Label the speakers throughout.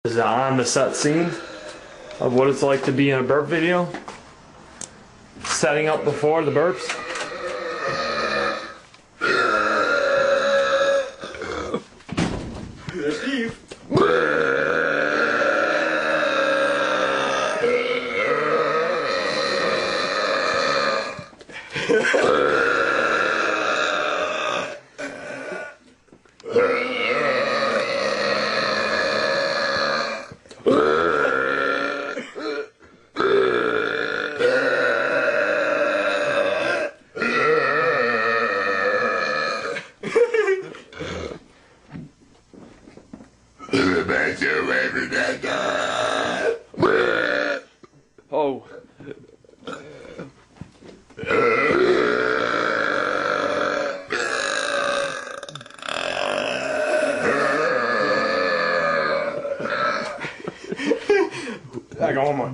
Speaker 1: Is on the set scene of what it's like to be in a burp video. Setting up before the burps.
Speaker 2: There's Steve.
Speaker 1: Oh.
Speaker 2: I got one more.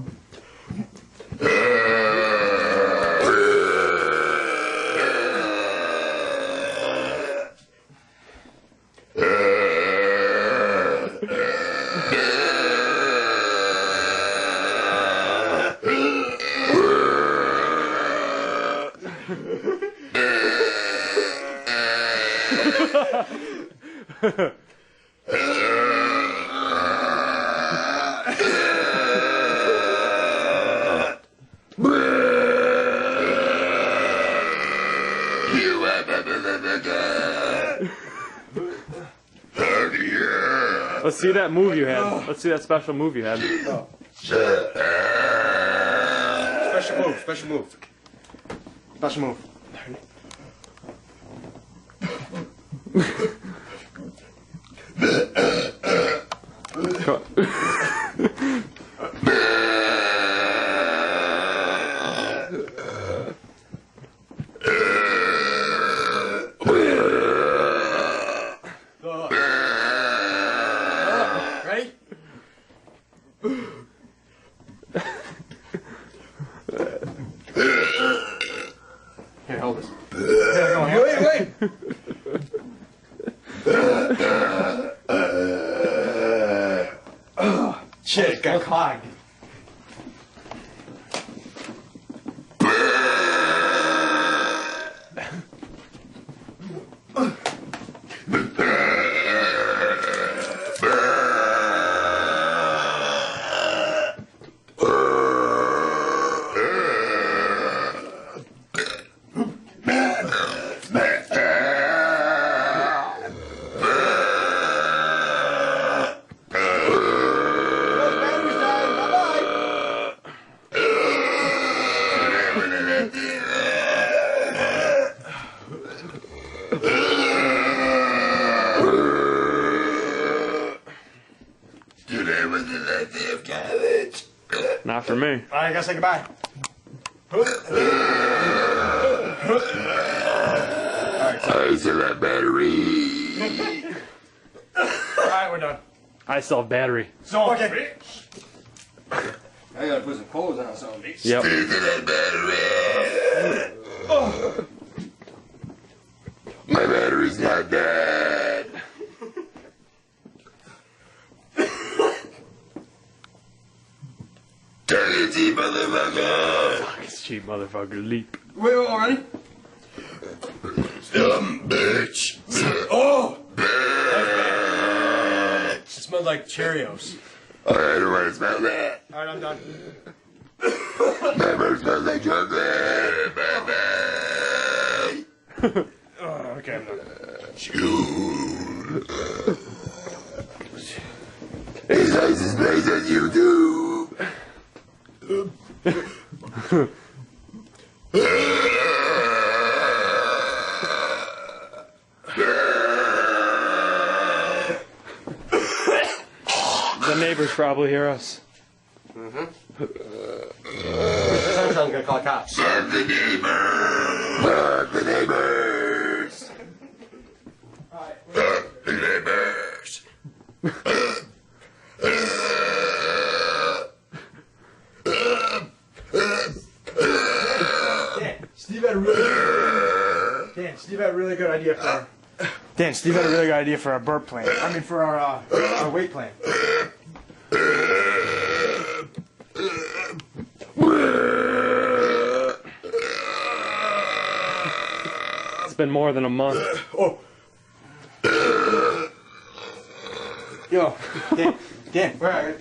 Speaker 1: Let's see that move you had. Let's see that special move you had.
Speaker 2: Oh. Special move, special move. Special move. Ready? Here, hold this. Wait. Shit, it got clogged.
Speaker 1: Not for me.
Speaker 2: Alright, I gotta say goodbye.
Speaker 3: I still have battery.
Speaker 2: Alright, we're done.
Speaker 1: I still have battery.
Speaker 2: So, okay. I gotta put some clothes on something.
Speaker 1: Yep.
Speaker 3: Still have battery.
Speaker 2: Oh.
Speaker 3: My battery's not dead. Tell you, cheap motherfucker.
Speaker 1: Fuck, it's cheap motherfucker. Leap.
Speaker 2: Wait, already?
Speaker 3: Bitch.
Speaker 2: Oh!
Speaker 3: Bitch.
Speaker 2: It smelled like Cheerios.
Speaker 3: I don't want to smell that.
Speaker 2: Alright, I'm done.
Speaker 3: My breath smells like chocolate. Bye-bye.
Speaker 2: Oh, okay, I'm done.
Speaker 3: Shoot. His license plays on YouTube.
Speaker 1: The neighbors probably hear us.
Speaker 2: Sounds gonna call the cops.
Speaker 3: Fuck the neighbors. Fuck the neighbors. Fuck the neighbors.
Speaker 2: Steve had a really good idea for. Dan, Steve had a really good idea for our burp plan. I mean, for our weight plan.
Speaker 1: It's been more than a month.
Speaker 2: Oh. Yo, Dan, where are you?